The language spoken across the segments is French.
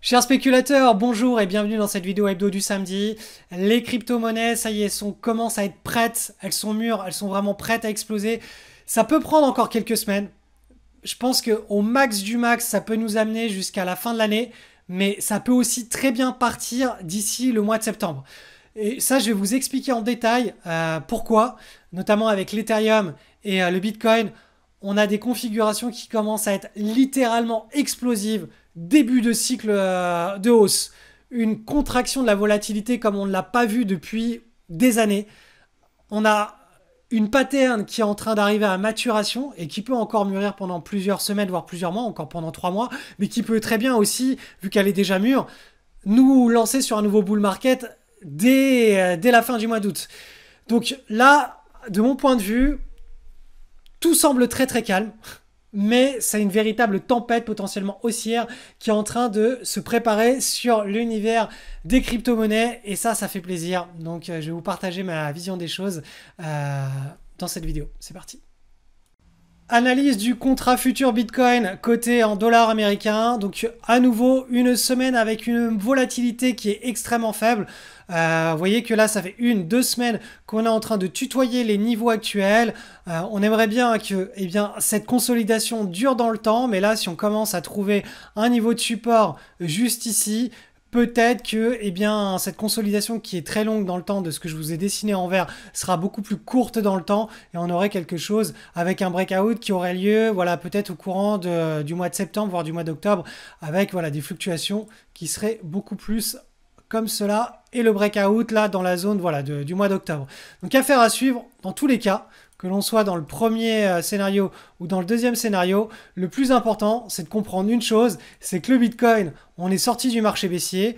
Chers spéculateurs, bonjour et bienvenue dans cette vidéo hebdo du samedi. Les crypto-monnaies, ça y est, commencent à être prêtes, elles sont mûres, elles sont vraiment prêtes à exploser. Ça peut prendre encore quelques semaines. Je pense qu'au max du max, ça peut nous amener jusqu'à la fin de l'année, mais ça peut aussi très bien partir d'ici le mois de septembre. Et ça, je vais vous expliquer en détail pourquoi, notamment avec l'Ethereum et le Bitcoin. On a des configurations qui commencent à être littéralement explosives, début de cycle de hausse, une contraction de la volatilité comme on ne l'a pas vu depuis des années. On a une pattern qui est en train d'arriver à maturation et qui peut encore mûrir pendant plusieurs semaines, voire plusieurs mois, encore pendant 3 mois, mais qui peut très bien aussi, vu qu'elle est déjà mûre, nous lancer sur un nouveau bull market dès la fin du mois d'août. Donc là, de mon point de vue, tout semble très très calme, mais c'est une véritable tempête potentiellement haussière qui est en train de se préparer sur l'univers des crypto-monnaies et ça fait plaisir. Donc je vais vous partager ma vision des choses dans cette vidéo. C'est parti. Analyse du contrat futur Bitcoin coté en dollars américains. Donc à nouveau une semaine avec une volatilité qui est extrêmement faible. Vous voyez que là ça fait 1-2 semaines qu'on est en train de tutoyer les niveaux actuels. On aimerait bien que cette consolidation dure dans le temps, mais là si on commence à trouver un niveau de support juste ici, peut-être que cette consolidation qui est très longue dans le temps de ce que je vous ai dessiné en vert sera beaucoup plus courte dans le temps et on aurait quelque chose avec un breakout qui aurait lieu peut-être au courant du mois de septembre voire du mois d'octobre avec des fluctuations qui seraient beaucoup plus comme cela et le breakout là dans la zone du mois d'octobre. Donc affaire à suivre dans tous les cas. Que l'on soit dans le premier scénario ou dans le deuxième scénario, le plus important, c'est de comprendre une chose, c'est que le Bitcoin, on est sorti du marché baissier.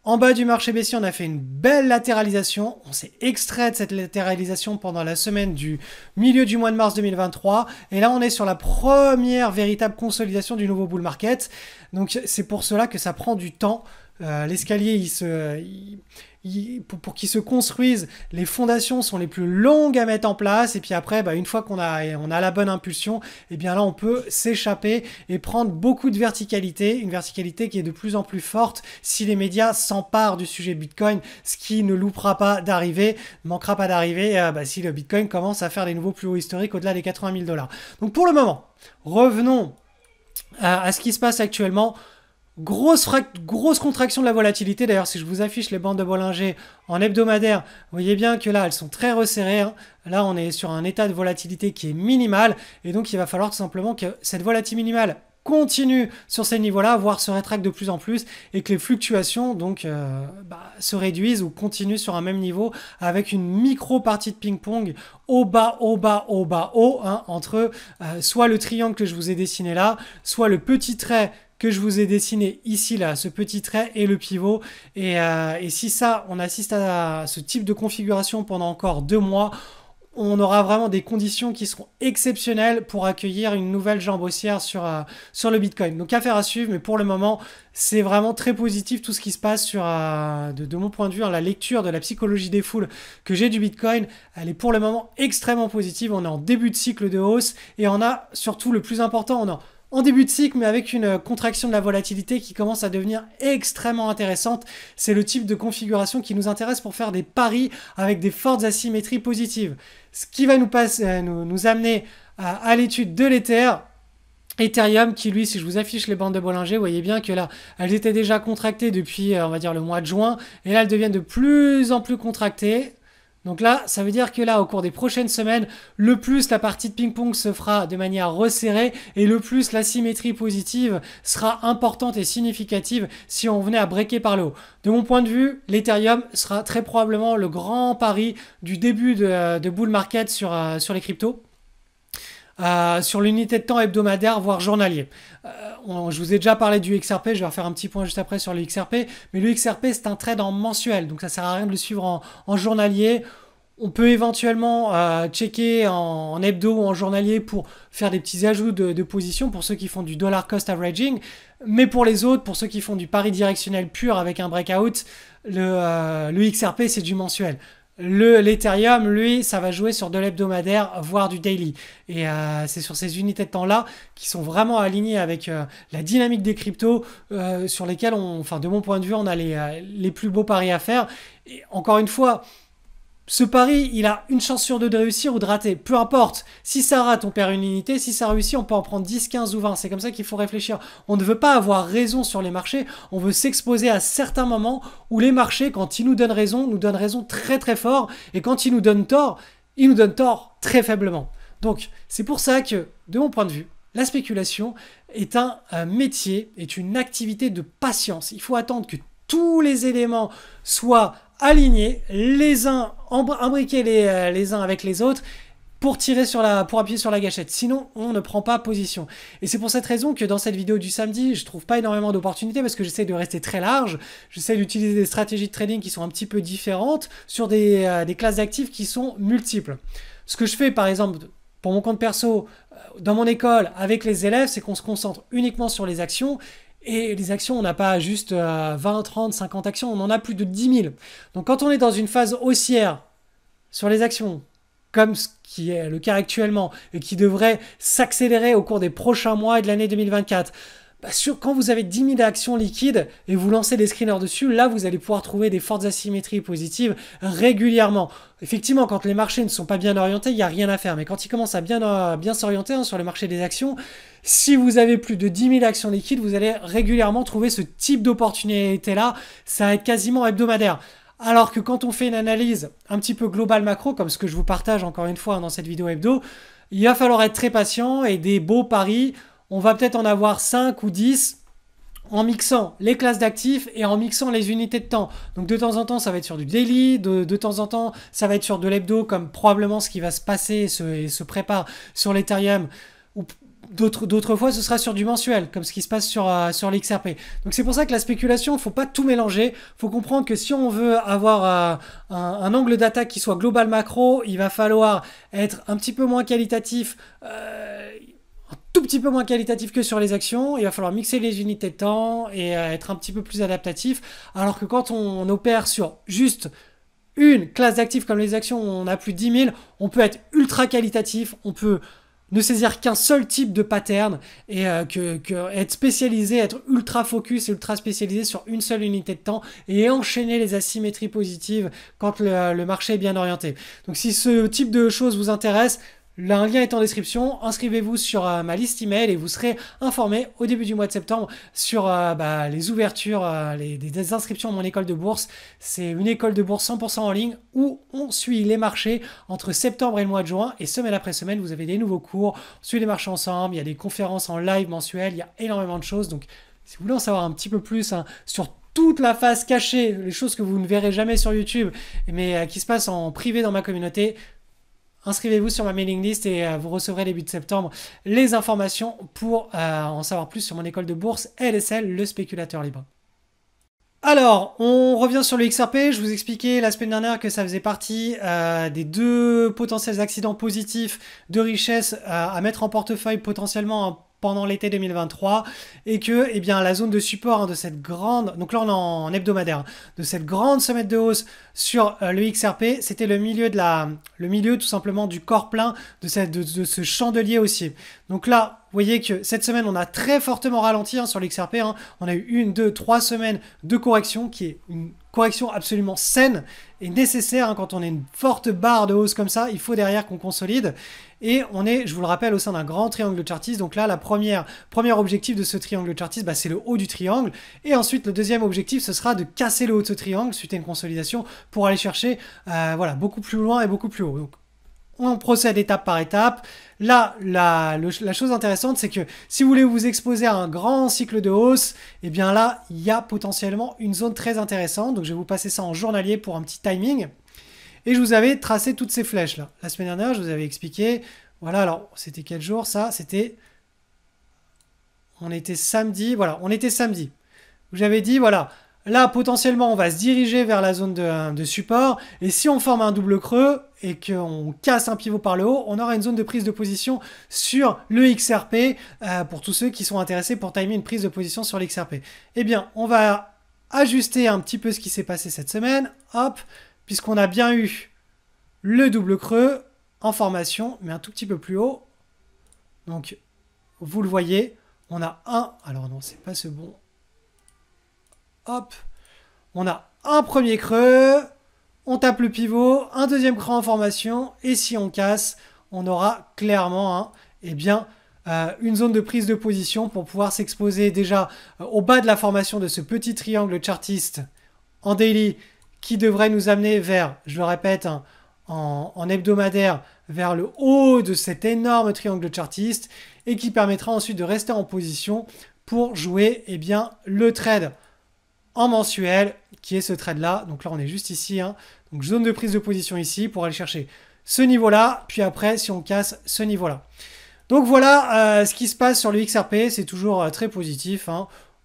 En bas du marché baissier, on a fait une belle latéralisation. On s'est extrait de cette latéralisation pendant la semaine du milieu du mois de mars 2023. Et là, on est sur la première véritable consolidation du nouveau bull market. Donc, c'est pour cela que ça prend du temps. L'escalier, pour qu'il se construise, les fondations sont les plus longues à mettre en place. Et puis après, une fois qu'on a la bonne impulsion, là, on peut s'échapper et prendre beaucoup de verticalité. Une verticalité qui est de plus en plus forte si les médias s'emparent du sujet Bitcoin, ce qui ne loupera pas d'arriver, manquera pas d'arriver si le Bitcoin commence à faire des nouveaux plus hauts historiques au-delà des 80 000 $. Donc pour le moment, revenons à ce qui se passe actuellement. Grosse contraction de la volatilité. D'ailleurs, si je vous affiche les bandes de Bollinger en hebdomadaire, vous voyez bien que là, elles sont très resserrées. Là, on est sur un état de volatilité qui est minimal. Et donc, il va falloir tout simplement que cette volatilité minimale continue sur ces niveaux-là, voire se rétracte de plus en plus, et que les fluctuations se réduisent ou continuent sur un même niveau avec une micro-partie de ping-pong au bas, au bas, au bas, haut, entre soit le triangle que je vous ai dessiné là, soit le petit trait que je vous ai dessiné ici, là, ce petit trait et le pivot. Et si on assiste à ce type de configuration pendant encore 2 mois, on aura vraiment des conditions qui seront exceptionnelles pour accueillir une nouvelle jambe haussière sur le Bitcoin. Donc affaire à suivre, mais pour le moment, c'est vraiment très positif tout ce qui se passe de mon point de vue, la lecture de la psychologie des foules que j'ai du Bitcoin, elle est pour le moment extrêmement positive. On est en début de cycle de hausse et on a surtout le plus important, on a en début de cycle, mais avec une contraction de la volatilité qui commence à devenir extrêmement intéressante. C'est le type de configuration qui nous intéresse pour faire des paris avec des fortes asymétries positives. Ce qui va nous amener à l'étude de l'Ether. Ethereum qui lui, si je vous affiche les bandes de Bollinger, vous voyez bien que là, elles étaient déjà contractées depuis, on va dire, le mois de juin. Et là, elles deviennent de plus en plus contractées. Donc là, ça veut dire que là, au cours des prochaines semaines, le plus la partie de ping-pong se fera de manière resserrée et le plus la symétrie positive sera importante et significative si on venait à breaker par le haut. De mon point de vue, l'Ethereum sera très probablement le grand pari du début de bull market sur les cryptos. Sur l'unité de temps hebdomadaire, voire journalier. Je vous ai déjà parlé du XRP, je vais refaire un petit point juste après sur le XRP, mais le XRP c'est un trade en mensuel, donc ça sert à rien de le suivre en journalier. On peut éventuellement checker en hebdo ou en journalier pour faire des petits ajouts de position pour ceux qui font du dollar cost averaging, mais pour les autres, pour ceux qui font du pari directionnel pur avec un breakout, le XRP c'est du mensuel. L'Ethereum, lui, ça va jouer sur de l'hebdomadaire, voire du daily. Et c'est sur ces unités de temps-là qui sont vraiment alignées avec la dynamique des cryptos, sur lesquelles, enfin, de mon point de vue, on a les plus beaux paris à faire. Et encore une fois, ce pari, il a une chance sur deux de réussir ou de rater. Peu importe. Si ça rate, on perd une unité. Si ça réussit, on peut en prendre 10, 15 ou 20. C'est comme ça qu'il faut réfléchir. On ne veut pas avoir raison sur les marchés. On veut s'exposer à certains moments où les marchés, quand ils nous donnent raison très très fort. Et quand ils nous donnent tort très faiblement. Donc, c'est pour ça que, de mon point de vue, la spéculation est un métier, est une activité de patience. Il faut attendre que tous les éléments soient alignés, les uns imbriqués les uns avec les autres pour appuyer sur la gâchette. Sinon, on ne prend pas position. Et c'est pour cette raison que dans cette vidéo du samedi, je trouve pas énormément d'opportunités parce que j'essaie de rester très large. J'essaie d'utiliser des stratégies de trading qui sont un petit peu différentes sur des classes d'actifs qui sont multiples. Ce que je fais, par exemple, pour mon compte perso, dans mon école, avec les élèves, c'est qu'on se concentre uniquement sur les actions. Et les actions, on n'a pas juste 20, 30, 50 actions, on en a plus de 10 000. Donc quand on est dans une phase haussière sur les actions, comme ce qui est le cas actuellement, et qui devrait s'accélérer au cours des prochains mois et de l'année 2024, quand vous avez 10 000 actions liquides et vous lancez des screeners dessus, là vous allez pouvoir trouver des fortes asymétries positives régulièrement. Effectivement, quand les marchés ne sont pas bien orientés, il n'y a rien à faire. Mais quand ils commencent à bien s'orienter sur le marché des actions, si vous avez plus de 10 000 actions liquides, vous allez régulièrement trouver ce type d'opportunité-là. Ça va être quasiment hebdomadaire. Alors que quand on fait une analyse un petit peu globale macro, comme ce que je vous partage encore une fois dans cette vidéo hebdo, il va falloir être très patient et des beaux paris. On va peut-être en avoir 5 ou 10 en mixant les classes d'actifs et en mixant les unités de temps. Donc de temps en temps, ça va être sur du daily, de temps en temps, ça va être sur de l'hebdo, comme probablement ce qui va se passer et se prépare sur l'Ethereum. Ou d'autres fois, ce sera sur du mensuel, comme ce qui se passe sur l'XRP. Donc c'est pour ça que la spéculation, il ne faut pas tout mélanger. Il faut comprendre que si on veut avoir un angle d'attaque qui soit global macro, il va falloir être un petit peu moins qualitatif, tout petit peu moins qualitatif que sur les actions. Il va falloir mixer les unités de temps et être un petit peu plus adaptatif. Alors que quand on opère sur juste une classe d'actifs comme les actions, où on a plus de 10 000, on peut être ultra qualitatif, on peut ne saisir qu'un seul type de pattern et être spécialisé, être ultra focus et ultra spécialisé sur une seule unité de temps et enchaîner les asymétries positives quand le marché est bien orienté. Donc si ce type de choses vous intéresse, un lien est en description, inscrivez-vous sur ma liste email et vous serez informé au début du mois de septembre sur les ouvertures, des inscriptions à mon école de bourse. C'est une école de bourse 100% en ligne où on suit les marchés entre septembre et le mois de juin et semaine après semaine, vous avez des nouveaux cours, on suit les marchés ensemble, il y a des conférences en live mensuelles, il y a énormément de choses. Donc si vous voulez en savoir un petit peu plus sur toute la face cachée, les choses que vous ne verrez jamais sur YouTube, mais qui se passent en privé dans ma communauté, inscrivez-vous sur ma mailing list et vous recevrez début de septembre les informations pour en savoir plus sur mon école de bourse LSL, le spéculateur libre. Alors, on revient sur le XRP. Je vous expliquais la semaine dernière que ça faisait partie des 2 potentiels accidents positifs de richesse à mettre en portefeuille potentiellement pendant l'été 2023 et que la zone de support de cette grande, donc là on est en hebdomadaire, de cette grande semaine de hausse sur le XRP, c'était le milieu tout simplement du corps plein de ce chandelier haussier. Donc là, vous voyez que cette semaine, on a très fortement ralenti sur l'XRP. On a eu 1, 2, 3 semaines de correction qui est une correction absolument saine et nécessaire. Quand on a une forte barre de hausse comme ça, il faut derrière qu'on consolide. Et on est, je vous le rappelle, au sein d'un grand triangle chartiste. Donc là, premier objectif de ce triangle chartiste, c'est le haut du triangle. Et ensuite, le deuxième objectif, ce sera de casser le haut de ce triangle suite à une consolidation pour aller chercher beaucoup plus loin et beaucoup plus haut. Donc, on procède étape par étape. Là, la chose intéressante, c'est que si vous voulez vous exposer à un grand cycle de hausse, là, il y a potentiellement une zone très intéressante. Donc, je vais vous passer ça en journalier pour un petit timing. Et je vous avais tracé toutes ces flèches-là. La semaine dernière, je vous avais expliqué. Voilà, alors, c'était quel jour, ça? On était samedi. Voilà, on était samedi. J'avais dit, voilà, là, potentiellement, on va se diriger vers la zone de support. Et si on forme un double creux et qu'on casse un pivot par le haut, on aura une zone de prise de position sur le XRP pour tous ceux qui sont intéressés pour timer une prise de position sur l'XRP. On va ajuster un petit peu ce qui s'est passé cette semaine. Hop, puisqu'on a bien eu le double creux en formation, mais un tout petit peu plus haut. Donc, vous le voyez, on a un... Alors non, c'est pas ce bon. Hop. On a un premier creux, on tape le pivot, un deuxième creux en formation, et si on casse, on aura clairement eh bien, une zone de prise de position pour pouvoir s'exposer déjà au bas de la formation de ce petit triangle chartiste en daily qui devrait nous amener vers, je le répète, en hebdomadaire, vers le haut de cet énorme triangle chartiste et qui permettra ensuite de rester en position pour jouer eh bien, le trade en mensuel qui est ce trade là. Donc là on est juste ici, donc zone de prise de position ici pour aller chercher ce niveau là, puis après si on casse ce niveau là. Donc voilà ce qui se passe sur le XRP, c'est toujours très positif.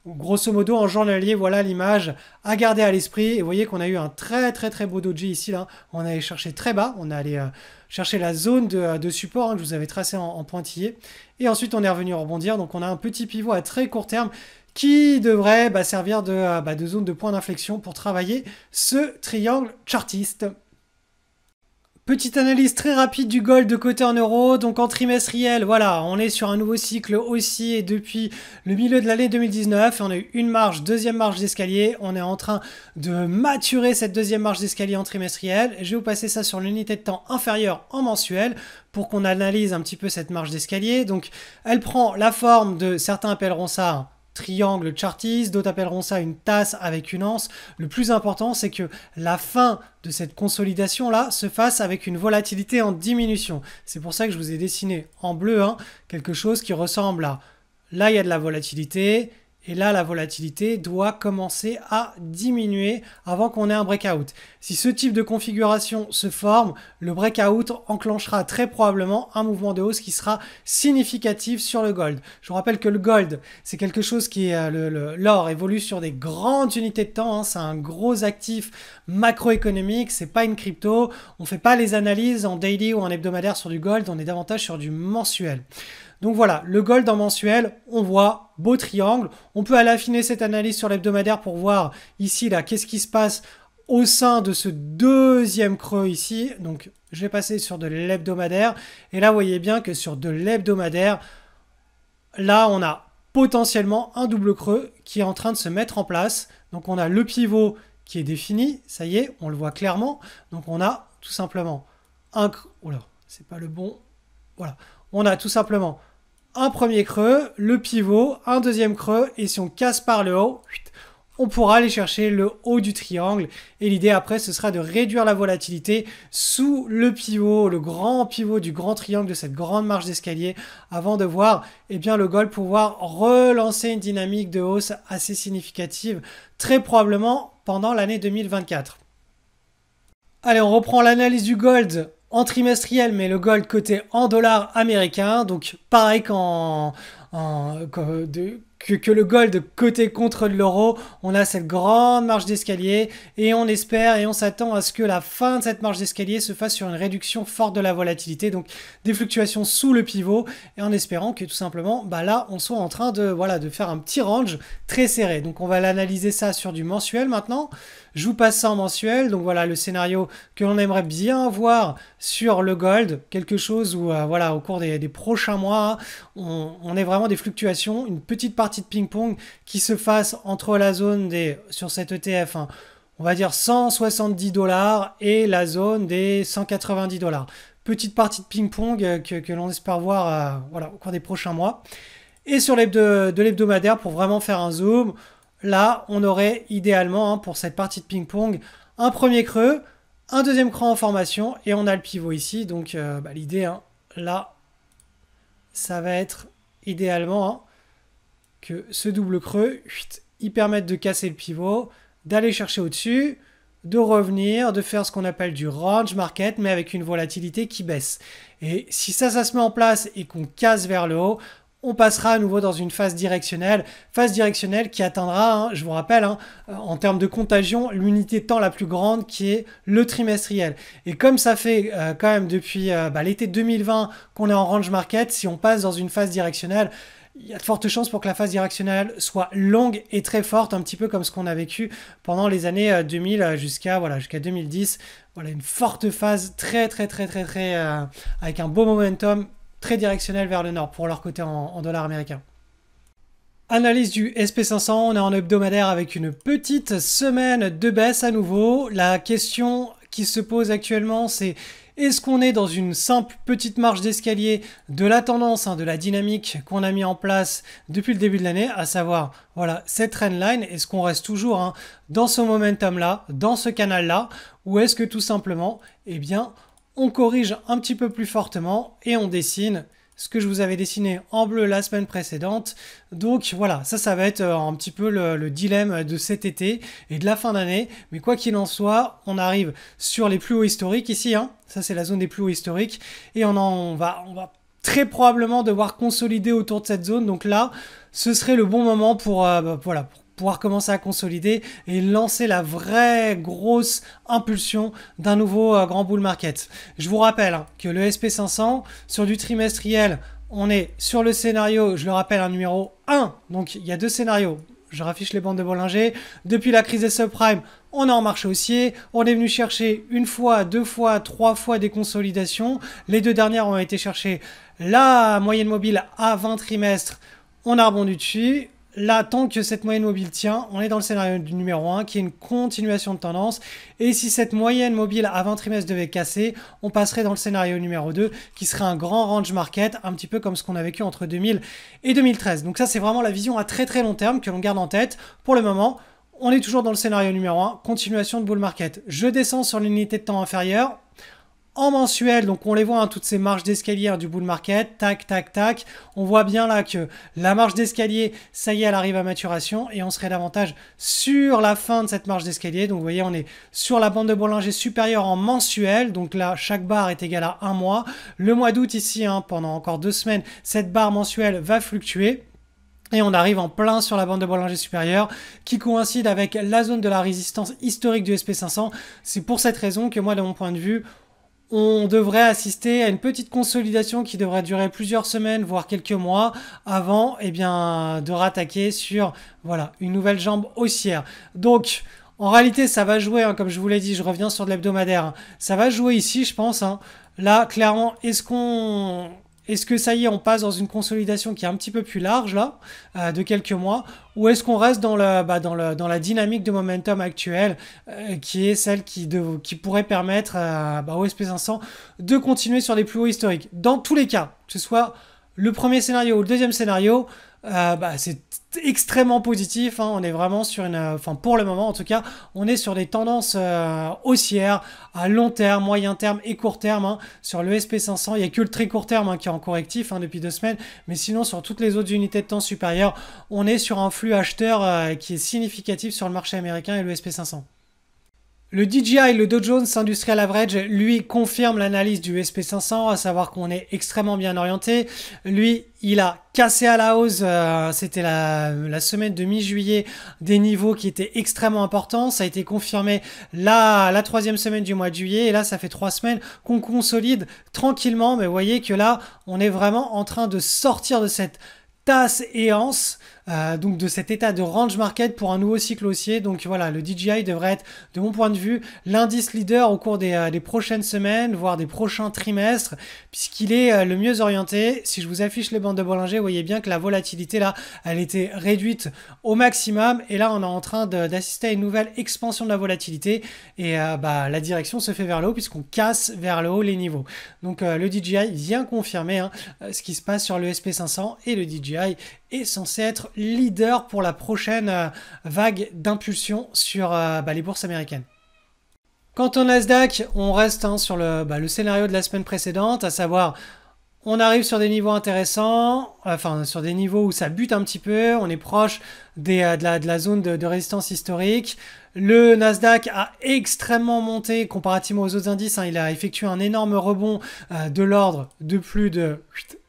Grosso modo, en journalier, voilà l'image à garder à l'esprit. Et vous voyez qu'on a eu un très beau doji ici. Là. On allait chercher très bas. On est allé chercher la zone de support que je vous avais tracé en pointillé. Et ensuite, on est revenu rebondir. Donc, on a un petit pivot à très court terme qui devrait servir de zone de point d'inflexion pour travailler ce triangle chartiste. Petite analyse très rapide du gold de côté en euros, donc en trimestriel, voilà, on est sur un nouveau cycle haussier depuis le milieu de l'année 2019, et on a eu une marge, deuxième marge d'escalier, on est en train de maturer cette deuxième marge d'escalier en trimestriel, je vais vous passer ça sur l'unité de temps inférieure en mensuel, pour qu'on analyse un petit peu cette marge d'escalier, donc elle prend la forme de, certains appelleront ça triangle chartiste, d'autres appelleront ça une tasse avec une anse. Le plus important, c'est que la fin de cette consolidation-là se fasse avec une volatilité en diminution. C'est pour ça que je vous ai dessiné en bleu quelque chose qui ressemble à... Là, il y a de la volatilité. Et là, la volatilité doit commencer à diminuer avant qu'on ait un breakout. Si ce type de configuration se forme, le breakout enclenchera très probablement un mouvement de hausse qui sera significatif sur le gold. Je vous rappelle que le gold, c'est quelque chose qui est... L'or évolue sur des grandes unités de temps. C'est un gros actif macroéconomique. C'est pas une crypto. On ne fait pas les analyses en daily ou en hebdomadaire sur du gold. On est davantage sur du mensuel. Donc voilà, le gold en mensuel, on voit beau triangle. On peut aller affiner cette analyse sur l'hebdomadaire pour voir ici, là, qu'est-ce qui se passe au sein de ce deuxième creux ici. Donc, je vais passer sur de l'hebdomadaire. Et là, vous voyez bien que sur de l'hebdomadaire, là, on a potentiellement un double creux qui est en train de se mettre en place. Donc, on a le pivot qui est défini. Ça y est, on le voit clairement. Donc, on a tout simplement un creux. Oula, c'est pas le bon. Voilà. On a tout simplement un premier creux, le pivot, un deuxième creux, et si on casse par le haut, on pourra aller chercher le haut du triangle. Et l'idée après, ce sera de réduire la volatilité sous le pivot, le grand pivot du grand triangle de cette grande marge d'escalier, avant de voir le gold pouvoir relancer une dynamique de hausse assez significative, très probablement pendant l'année 2024. Allez, on reprend l'analyse du gold en trimestriel, mais le gold coté en dollars américains. Donc pareil que le gold coté contre l'euro, on a cette grande marge d'escalier et on espère et on s'attend à ce que la fin de cette marge d'escalier se fasse sur une réduction forte de la volatilité, donc des fluctuations sous le pivot, et en espérant que tout simplement là on soit en train de faire un petit range très serré. Donc on va l'analyser ça sur du mensuel maintenant. Je vous passe ça en mensuel. Donc voilà le scénario que l'on aimerait bien voir sur le gold, quelque chose où au cours des prochains mois, on ait vraiment des fluctuations, une petite partie de ping-pong qui se fasse entre la zone sur cet ETF, on va dire 170 $ et la zone des 190 $. Petite partie de ping-pong que l'on espère voir au cours des prochains mois. Et sur de l'hebdomadaire, pour vraiment faire un zoom, là, on aurait idéalement, pour cette partie de ping-pong, un premier creux, un deuxième creux en formation, et on a le pivot ici. Donc, l'idée, là, ça va être idéalement que ce double creux, il permette de casser le pivot, d'aller chercher au-dessus, de revenir, de faire ce qu'on appelle du range market, mais avec une volatilité qui baisse. Et si ça se met en place et qu'on casse vers le haut, on passera à nouveau dans une phase directionnelle qui atteindra, je vous rappelle, en termes de contagion, l'unité de temps la plus grande qui est le trimestriel. Et comme ça fait quand même depuis l'été 2020 qu'on est en range market, si on passe dans une phase directionnelle, il y a de fortes chances pour que la phase directionnelle soit longue et très forte, un petit peu comme ce qu'on a vécu pendant les années 2000 jusqu'à 2010. Voilà, une forte phase très avec un beau momentum très directionnel vers le nord pour leur côté en dollars américains. Analyse du SP500, on est en hebdomadaire avec une petite semaine de baisse à nouveau. La question qui se pose actuellement, c'est est-ce qu'on est dans une simple petite marche d'escalier de la tendance, de la dynamique qu'on a mis en place depuis le début de l'année, à savoir voilà cette trendline, est-ce qu'on reste toujours dans ce momentum-là, dans ce canal-là, ou est-ce que tout simplement, eh bien, on corrige un petit peu plus fortement et on dessine ce que je vous avais dessiné en bleu la semaine précédente. Donc voilà, ça va être un petit peu le dilemme de cet été et de la fin d'année. Mais quoi qu'il en soit, on arrive sur les plus hauts historiques ici. Ça, c'est la zone des plus hauts historiques. Et on va très probablement devoir consolider autour de cette zone. Donc là, ce serait le bon moment pour pouvoir commencer à consolider et lancer la vraie grosse impulsion d'un nouveau grand bull market. Je vous rappelle que le SP500, sur du trimestriel, on est sur le scénario, je le rappelle, un numéro 1. Donc il y a 2 scénarios. Je raffiche les bandes de Bollinger. Depuis la crise des subprimes, on est en marche haussier. On est venu chercher 1 fois, 2 fois, 3 fois des consolidations. Les 2 dernières ont été chercher la moyenne mobile à 20 trimestres. On a rebondi dessus. Là, tant que cette moyenne mobile tient, on est dans le scénario du numéro 1 qui est une continuation de tendance. Et si cette moyenne mobile à 20 trimestres devait casser, on passerait dans le scénario numéro 2 qui serait un grand range market, un petit peu comme ce qu'on a vécu entre 2000 et 2013. Donc ça, c'est vraiment la vision à très long terme que l'on garde en tête. Pour le moment, on est toujours dans le scénario numéro 1, continuation de bull market. Je descends sur l'unité de temps inférieure. En mensuel, donc on les voit, toutes ces marches d'escalier du bull market, tac. On voit bien là que la marche d'escalier, ça y est, elle arrive à maturation et on serait davantage sur la fin de cette marche d'escalier. Donc vous voyez, on est sur la bande de Bollinger supérieure en mensuel. Donc là, chaque barre est égale à 1 mois. Le mois d'août ici, pendant encore 2 semaines, cette barre mensuelle va fluctuer. Et on arrive en plein sur la bande de Bollinger supérieure qui coïncide avec la zone de la résistance historique du SP500. C'est pour cette raison que moi, de mon point de vue, on devrait assister à une petite consolidation qui devrait durer plusieurs semaines, voire quelques mois, avant de rattaquer sur une nouvelle jambe haussière. Donc, en réalité, ça va jouer, comme je vous l'ai dit, je reviens sur de l'hebdomadaire, ça va jouer ici, je pense. Là, clairement, est-ce que ça y est, on passe dans une consolidation qui est un petit peu plus large, là, de quelques mois, ou est-ce qu'on reste dans la dynamique de momentum actuelle, qui est celle qui pourrait permettre au SP500 de continuer sur les plus hauts historiques. Dans tous les cas, que ce soit le premier scénario ou le deuxième scénario, c'est extrêmement positif. On est vraiment sur pour le moment en tout cas, on est sur des tendances haussières à long terme, moyen terme et court terme. Sur le SP500, il n'y a que le très court terme qui est en correctif depuis 2 semaines, mais sinon sur toutes les autres unités de temps supérieures, on est sur un flux acheteur qui est significatif sur le marché américain et le SP500. Le DJI, le Dow Jones Industrial Average, lui, confirme l'analyse du SP500, à savoir qu'on est extrêmement bien orienté. Lui, il a cassé à la hausse, c'était la semaine de mi-juillet, des niveaux qui étaient extrêmement importants. Ça a été confirmé la 3e semaine du mois de juillet. Et là, ça fait 3 semaines qu'on consolide tranquillement. Mais vous voyez que là, on est vraiment en train de sortir de cette tasse et anse, donc de cet état de range market pour un nouveau cycle haussier. Donc voilà, le DJI devrait être, de mon point de vue, l'indice leader au cours des prochaines semaines, voire des prochains trimestres, puisqu'il est le mieux orienté. Si je vous affiche les bandes de Bollinger, vous voyez bien que la volatilité là, elle était réduite au maximum, et là on est en train d'assister à une nouvelle expansion de la volatilité, et la direction se fait vers le haut puisqu'on casse vers le haut les niveaux. Donc le DJI vient confirmer ce qui se passe sur le SP500, et le DJI est censé être leader pour la prochaine vague d'impulsion sur les bourses américaines. Quant au Nasdaq, on reste sur le scénario de la semaine précédente, à savoir on arrive sur des niveaux intéressants, sur des niveaux où ça bute un petit peu, on est proche de la zone de résistance historique. Le Nasdaq a extrêmement monté comparativement aux autres indices, il a effectué un énorme rebond de l'ordre de plus de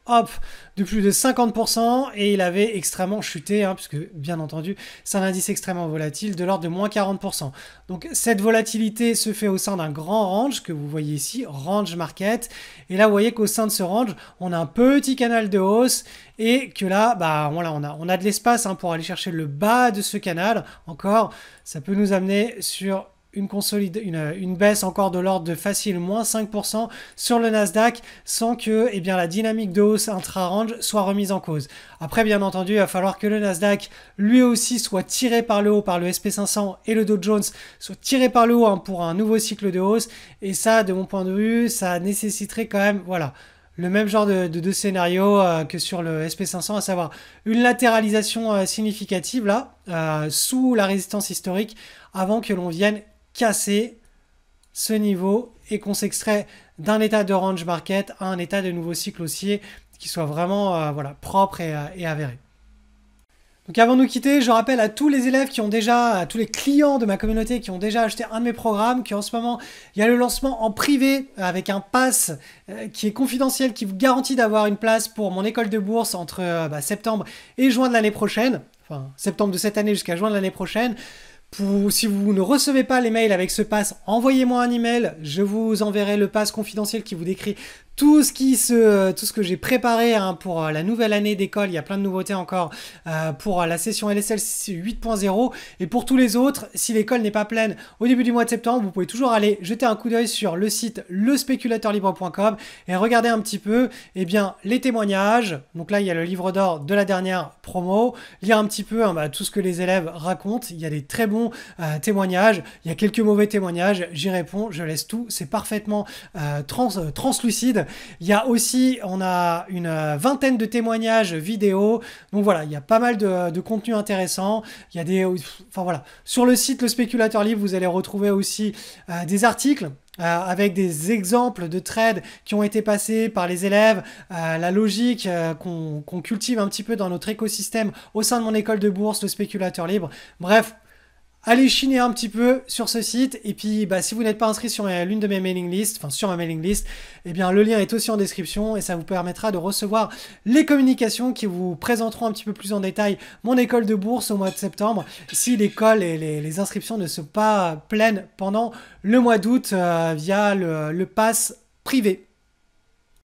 hop, de plus de 50% et il avait extrêmement chuté, hein, puisque bien entendu, c'est un indice extrêmement volatile de l'ordre de moins 40%. Donc cette volatilité se fait au sein d'un grand range que vous voyez ici, range market. Et là, vous voyez qu'au sein de ce range, on a un petit canal de hausse et que là, bah voilà, on a de l'espace hein, pour aller chercher le bas de ce canal. Encore, ça peut nous amener sur une baisse encore de l'ordre de facile moins 5% sur le Nasdaq sans que eh bien, la dynamique de hausse intra-range soit remise en cause. Après, bien entendu, il va falloir que le Nasdaq lui aussi soit tiré par le haut par le SP500 et le Dow Jones soit tiré par le haut hein, pour un nouveau cycle de hausse. Et ça, de mon point de vue, ça nécessiterait quand même, voilà, le même genre de scénario que sur le SP500, à savoir une latéralisation significative là, sous la résistance historique, avant que l'on vienne casser ce niveau et qu'on s'extrait d'un état de range market à un état de nouveau cycle haussier qui soit vraiment voilà, propre et avéré. Donc avant de nous quitter, je rappelle à tous les élèves qui ont déjà, à tous les clients de ma communauté qui ont déjà acheté un de mes programmes, qu'en ce moment, il y a le lancement en privé avec un pass qui est confidentiel, qui vous garantit d'avoir une place pour mon école de bourse entre septembre et juin de l'année prochaine. Enfin, septembre de cette année jusqu'à juin de l'année prochaine. Si vous ne recevez pas les mails avec ce pass, envoyez-moi un email, je vous enverrai le pass confidentiel qui vous décrit tout ce que j'ai préparé hein, pour la nouvelle année d'école. Il y a plein de nouveautés encore pour la session LSL 8.0 et pour tous les autres, si l'école n'est pas pleine au début du mois de septembre, vous pouvez toujours aller jeter un coup d'œil sur le site lespéculateurlibre.com et regarder un petit peu eh bien, les témoignages. Donc là, il y a le livre d'or de la dernière promo, lire un petit peu hein, tout ce que les élèves racontent. Il y a des très bons témoignages, il y a quelques mauvais témoignages, j'y réponds, je laisse tout, c'est parfaitement translucide. Il y a aussi, on a une vingtaine de témoignages vidéo. Donc voilà, il y a pas mal de contenu intéressant. Il y a des, enfin voilà, sur le site Le Spéculateur Libre, vous allez retrouver aussi des articles avec des exemples de trades qui ont été passés par les élèves, la logique qu'on cultive un petit peu dans notre écosystème au sein de mon école de bourse, Le Spéculateur Libre. Bref, allez chiner un petit peu sur ce site et puis si vous n'êtes pas inscrit sur l'une de mes mailing lists, enfin sur ma mailing list, eh bien le lien est aussi en description et ça vous permettra de recevoir les communications qui vous présenteront un petit peu plus en détail mon école de bourse au mois de septembre si l'école et les inscriptions ne sont pas pleines pendant le mois d'août via le pass privé.